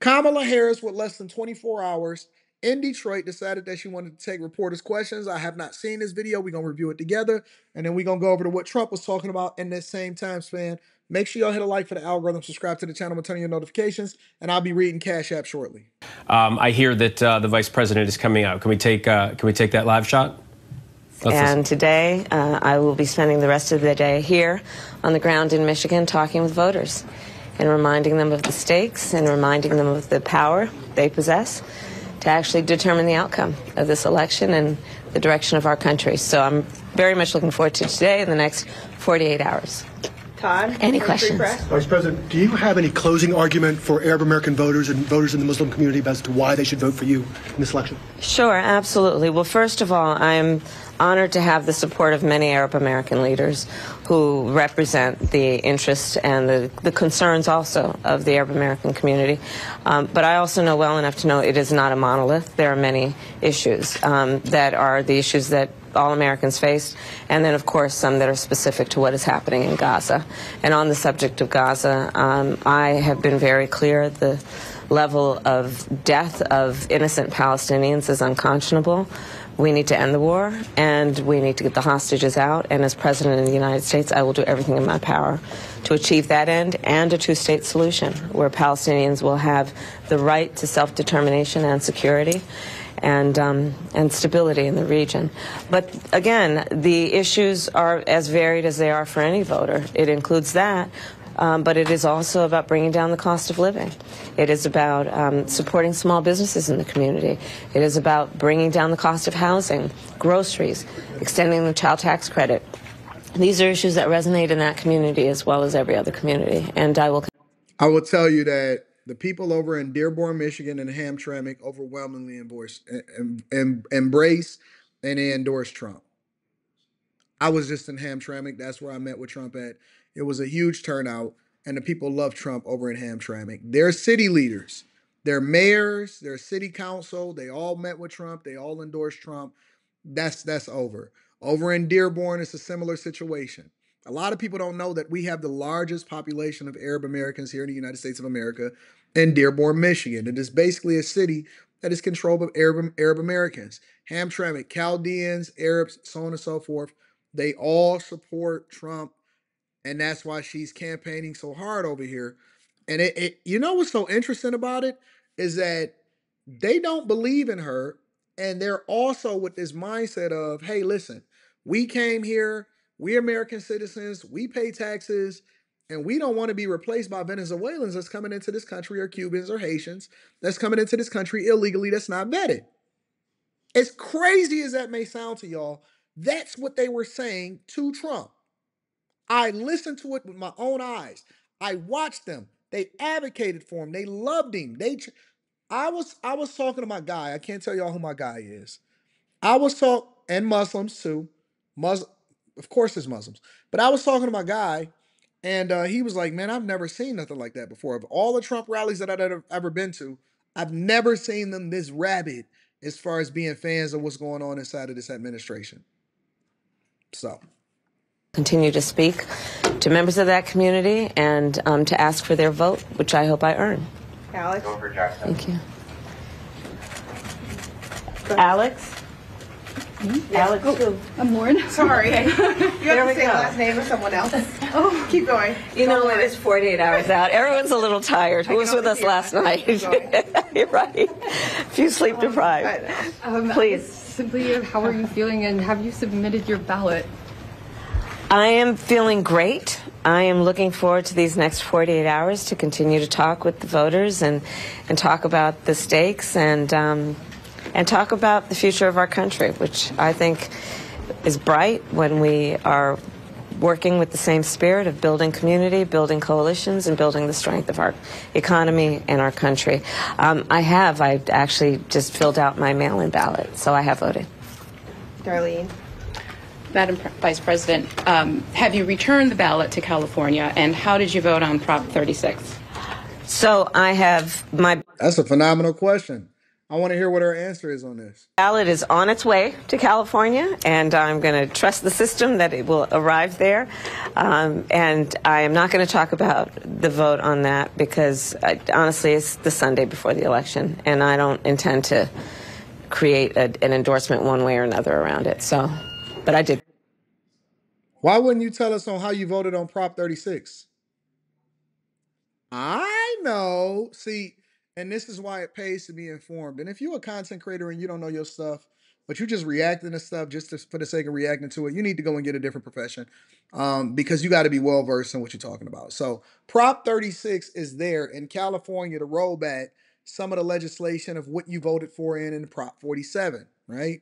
Kamala Harris, with less than 24 hours in Detroit, decided that she wanted to take reporters' questions. I have not seen this video. We're going to review it together, and then we're going to go over to what Trump was talking about in that same time span. Make sure y'all hit a like for the algorithm, subscribe to the channel, and turn on your notifications, and I'll be reading Cash App shortly. I hear that the vice president is coming out. Can we take that live shot? And today, I will be spending the rest of the day here on the ground in Michigan talking with voters and reminding them of the stakes and reminding them of the power they possess to actually determine the outcome of this election and the direction of our country. So I'm very much looking forward to today and the next 48 hours. Todd, any questions? Vice President, do you have any closing argument for Arab American voters and voters in the Muslim community as to why they should vote for you in this election? Sure, absolutely. Well, first of all, I'm honored to have the support of many Arab American leaders who represent the interests and the concerns also of the Arab American community. But I also know well enough to know it is not a monolith. There are many issues that are the issues that all Americans face, and then, of course, some that are specific to what is happening in Gaza. And on the subject of Gaza, I have been very clear the level of death of innocent Palestinians is unconscionable. We need to end the war, and we need to get the hostages out. And as President of the United States, I will do everything in my power to achieve that end and a two-state solution where Palestinians will have the right to self-determination and security and stability in the region. But again, the issues are as varied as they are for any voter. It includes that. But it is also about bringing down the cost of living. It is about supporting small businesses in the community. It is about bringing down the cost of housing, groceries, extending the child tax credit. These are issues that resonate in that community as well as every other community. And I will tell you that the people over in Dearborn, Michigan and Hamtramck overwhelmingly embrace and they endorse Trump. I was just in Hamtramck. That's where I met with Trump at. It was a huge turnout, and the people love Trump over in Hamtramck. Their city leaders, their mayors, their city council, they all met with Trump. They all endorsed Trump. That's over. Over in Dearborn, it's a similar situation. A lot of people don't know that we have the largest population of Arab Americans here in the United States of America in Dearborn, Michigan. It is basically a city that is controlled by Arab Americans. Hamtramck, Chaldeans, Arabs, so on and so forth. They all support Trump, and that's why she's campaigning so hard over here. And you know what's so interesting about it is that they don't believe in her, and they're also with this mindset of, hey, listen, we came here, we're American citizens, we pay taxes, and we don't want to be replaced by Venezuelans that's coming into this country, or Cubans or Haitians that's coming into this country illegally that's not vetted. As crazy as that may sound to y'all, that's what they were saying to Trump. I listened to it with my own eyes. I watched them. They advocated for him. They loved him. I was talking to my guy. I can't tell y'all who my guy is. And Muslims too. Of course there's Muslims. But I was talking to my guy, and he was like, man, I've never seen nothing like that before. Of all the Trump rallies that I've ever been to, I've never seen them this rabid as far as being fans of what's going on inside of this administration. So continue to speak to members of that community and to ask for their vote, which I hope I earn. Alex? Thank you. Alex? Alex, oh, I'm Lauren. Sorry. You have to say last name of someone else. Oh, keep going. You know, it is 48 hours out. Everyone's a little tired. Who was with us last night? You're right. If you sleep deprived. Please. Simply, how are you feeling, and have you submitted your ballot? I am feeling great. I am looking forward to these next 48 hours to continue to talk with the voters and talk about the stakes and talk about the future of our country, which I think is bright when we are working with the same spirit of building community, building coalitions, and building the strength of our economy and our country. I actually just filled out my mail-in ballot, so I have voted. Darlene. Madam Vice President, have you returned the ballot to California, and how did you vote on Prop 36? So I have my... That's a phenomenal question. I want to hear what her answer is on this. Ballot is on its way to California, and I'm going to trust the system that it will arrive there. And I am not going to talk about the vote on that because, honestly, it's the Sunday before the election, and I don't intend to create an endorsement one way or another around it. So, but I did. Why wouldn't you tell us on how you voted on Prop 36? I know. See, and this is why it pays to be informed. And if you're a content creator and you don't know your stuff, but you just reacting to stuff just for the sake of reacting to it, you need to go and get a different profession because you got to be well versed in what you're talking about. So Prop 36 is there in California to roll back some of the legislation of what you voted for in Prop 47, right?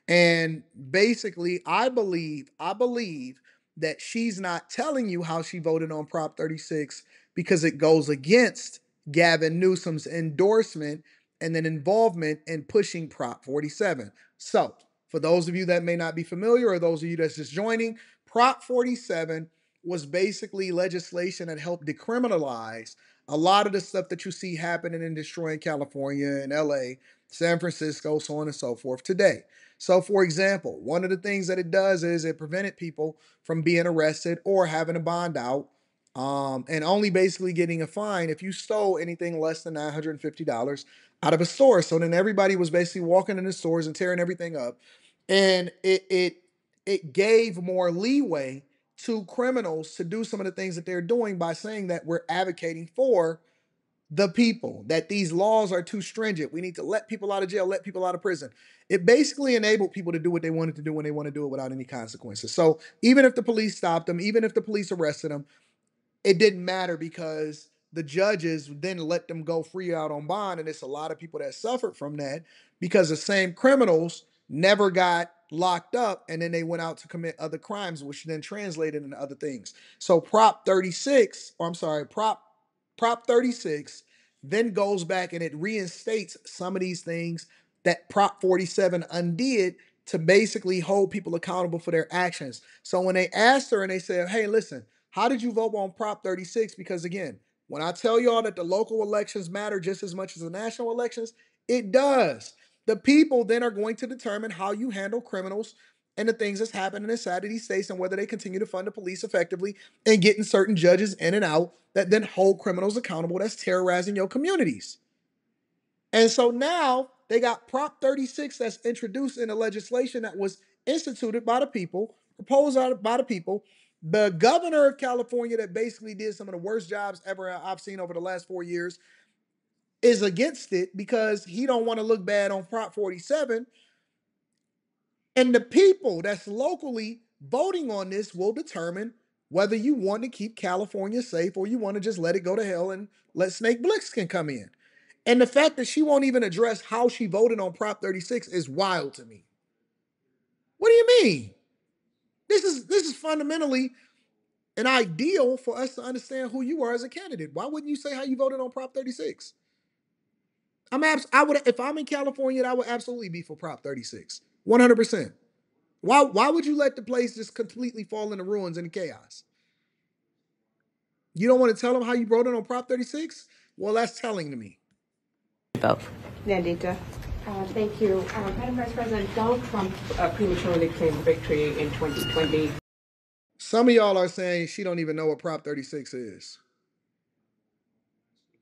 And basically, I believe that she's not telling you how she voted on Prop 36 because it goes against Gavin Newsom's endorsement and then involvement in pushing Prop 47. So, for those of you that may not be familiar or those of you that's just joining, Prop 47 was basically legislation that helped decriminalize a lot of the stuff that you see happening and destroying California and LA, San Francisco, so on and so forth today. So, for example, one of the things that it does is it prevented people from being arrested or having a bond out and only basically getting a fine if you stole anything less than $950 out of a store. So then everybody was basically walking in the stores and tearing everything up. And it gave more leeway to criminals to do some of the things that they're doing by saying that we're advocating for the people, that these laws are too stringent. We need to let people out of jail, let people out of prison. It basically enabled people to do what they wanted to do when they want to do it without any consequences. So even if the police stopped them, even if the police arrested them, it didn't matter because the judges then let them go free out on bond. And it's a lot of people that suffered from that because the same criminals never got locked up and then they went out to commit other crimes, which then translated into other things. So Prop 36 then goes back and it reinstates some of these things that Prop 47 undid to basically hold people accountable for their actions. So when they asked her and they said, hey, listen, how did you vote on Prop 36? Because again, when I tell y'all that the local elections matter just as much as the national elections, it does. The people then are going to determine how you handle criminals and the things that's happening inside of these states and whether they continue to fund the police effectively and getting certain judges in and out that then hold criminals accountable that's terrorizing your communities. And so now they got Prop 36 that's introduced in the legislation that was instituted by the people, proposed by the people. The governor of California that basically did some of the worst jobs ever I've seen over the last 4 years is against it because he don't want to look bad on Prop 47. And the people that's locally voting on this will determine whether you want to keep California safe or you want to just let it go to hell and let Snake Plissken come in. And the fact that she won't even address how she voted on Prop 36 is wild to me. What do you mean? This is fundamentally an ideal for us to understand who you are as a candidate. Why wouldn't you say how you voted on Prop 36? I would, if I'm in California, I would absolutely be for Prop 36. 100%. Why would you let the place just completely fall into ruins and chaos? You don't want to tell them how you voted on Prop 36? Well, that's telling to me. Nandita. Thank you. Madam Vice President, Donald Trump prematurely claimed victory in 2020. Some of y'all are saying she don't even know what Prop 36 is.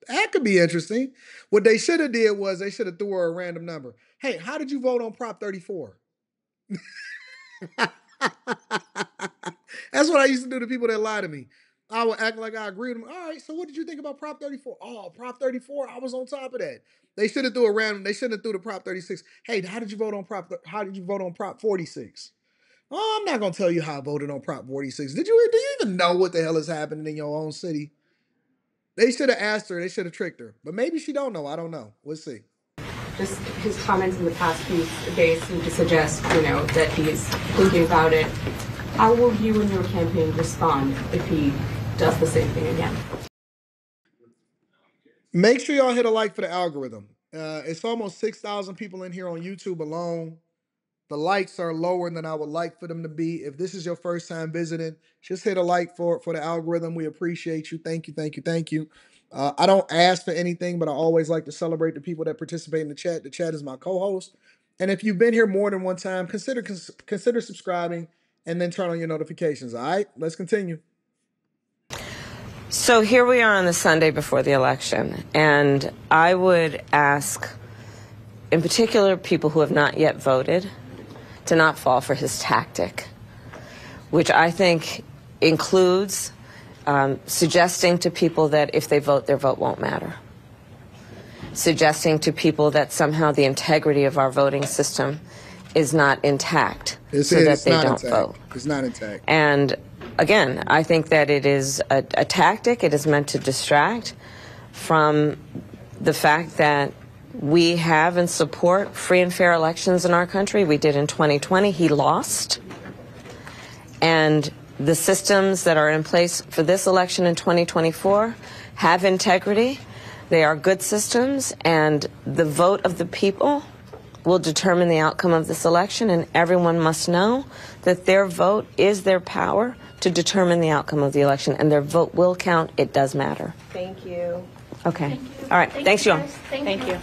That could be interesting. What they should have did was they should have threw her a random number. Hey, how did you vote on Prop 34? That's what I used to do to people that lie to me. I would act like I agreed with them. All right, so what did you think about Prop 34? Oh, Prop 34, I was on top of that. They should have threw a random, they shouldn't have threw the Prop 36. Hey, how did you vote on Prop 46? Oh, I'm not gonna tell you how I voted on Prop 46. Do you even know what the hell is happening in your own city? They should have asked her, they should have tricked her. But maybe she don't know. I don't know. We'll see. Just his comments in the past few days seem to suggest, that he's thinking about it. How will you and your campaign respond if he does the same thing again? Make sure y'all hit a like for the algorithm. It's almost 6,000 people in here on YouTube alone. The likes are lower than I would like for them to be. If this is your first time visiting, just hit a like for the algorithm. We appreciate you. Thank you, thank you, thank you. I don't ask for anything, but I always like to celebrate the people that participate in the chat. The chat is my co-host. And if you've been here more than one time, consider subscribing and then turn on your notifications. All right, let's continue. So here we are on the Sunday before the election, and I would ask, in particular, people who have not yet voted, to not fall for his tactic, which I think includes suggesting to people that if they vote, their vote won't matter. Suggesting to people that somehow the integrity of our voting system is not intact, so that they don't vote. It's not intact. And again, I think that it is a tactic. It is meant to distract from the fact that we have and support free and fair elections in our country. We did in 2020. He lost. And the systems that are in place for this election in 2024 have integrity. They are good systems, and the vote of the people will determine the outcome of this election, and everyone must know that their vote is their power to determine the outcome of the election, and their vote will count. It does matter. Thank you. Okay. All right. Thanks, John. Thank you.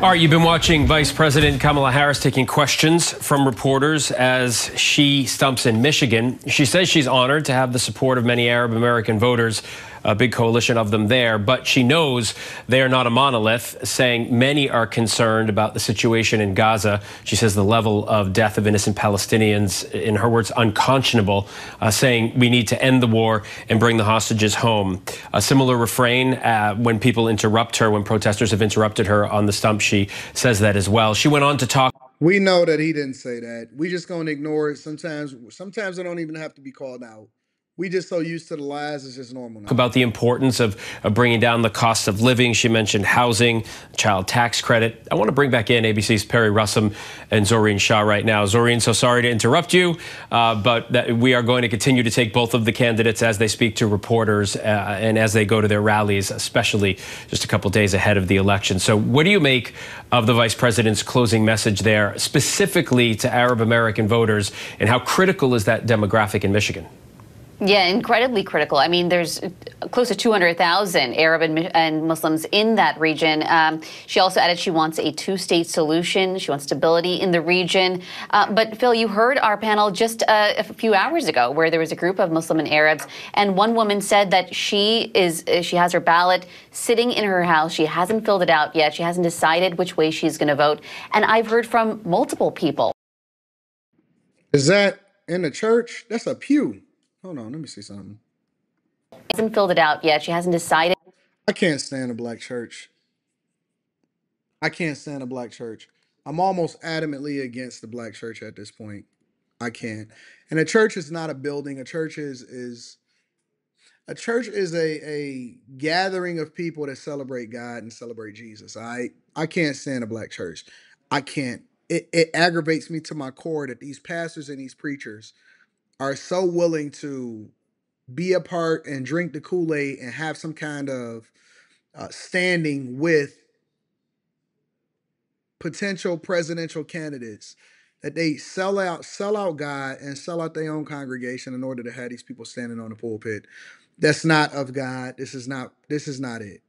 All right, you've been watching Vice President Kamala Harris taking questions from reporters as she stumps in Michigan. She says she's honored to have the support of many Arab American voters, a big coalition of them there, but she knows they are not a monolith, saying many are concerned about the situation in Gaza. She says the level of death of innocent Palestinians, in her words, unconscionable, saying we need to end the war and bring the hostages home. A similar refrain when people interrupt her, when protesters have interrupted her on the stump, she says that as well. She went on to talk. We know that he didn't say that. We just gonna ignore it. Sometimes it don't even have to be called out. We just so used to the lies, it's just normal now. About the importance of bringing down the cost of living. She mentioned housing, child tax credit. I want to bring back in ABC's Perry Russum and Zoreen Shah right now. Zoreen, so sorry to interrupt you, but we are going to continue to take both of the candidates as they speak to reporters and as they go to their rallies, especially just a couple days ahead of the election. So what do you make of the vice president's closing message there, specifically to Arab American voters, and how critical is that demographic in Michigan? Yeah, incredibly critical. I mean, there's close to 200,000 Arab and Muslims in that region. She also added she wants a two-state solution. She wants stability in the region. But Phil, you heard our panel just a few hours ago where there was a group of Muslim and Arabs, and one woman said that she has her ballot sitting in her house. She hasn't filled it out yet. She hasn't decided which way she's going to vote. And I've heard from multiple people. Is that in the church? That's a pew. Hold on, let me see something. Hasn't filled it out yet. She hasn't decided. I can't stand a black church. I can't stand a black church. I'm almost adamantly against the black church at this point. I can't. And a church is not a building. A church is a gathering of people that celebrate God and celebrate Jesus. I can't stand a black church. I can't. It aggravates me to my core that these pastors and these preachers are so willing to be a part and drink the Kool-Aid and have some kind of standing with potential presidential candidates that they sell out God and sell out their own congregation in order to have these people standing on the pulpit. That's not of God. This is not it.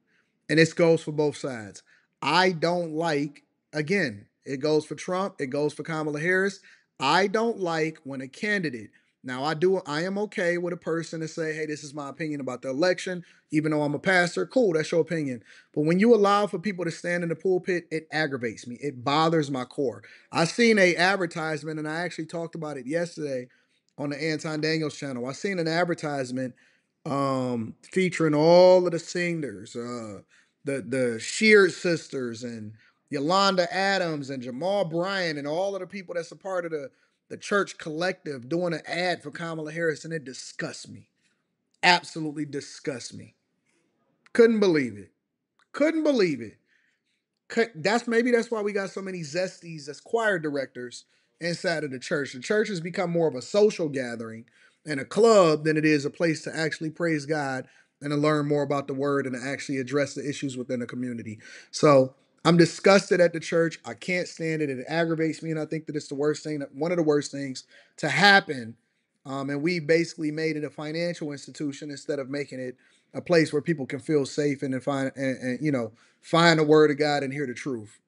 And this goes for both sides. I don't like, again, it goes for Trump, it goes for Kamala Harris. I don't like when a candidate, now I am okay with a person to say, hey, this is my opinion about the election, even though I'm a pastor. Cool, that's your opinion. But when you allow for people to stand in the pulpit, it aggravates me. It bothers my core. I seen a advertisement, and I actually talked about it yesterday on the Anton Daniels channel. I seen an advertisement featuring all of the singers, the Sheard sisters and Yolanda Adams and Jamal Bryant and all of the people that's a part of the church collective doing an ad for Kamala Harris, and it disgusts me. Absolutely disgusts me. Couldn't believe it. Couldn't believe it. That's why we got so many zesties as choir directors inside of the church. The church has become more of a social gathering and a club than it is a place to actually praise God and to learn more about the word and to actually address the issues within the community. So I'm disgusted at the church. I can't stand it. It aggravates me, and I think that it's one of the worst things to happen And we basically made it a financial institution instead of making it a place where people can feel safe and find and find the word of God and hear the truth.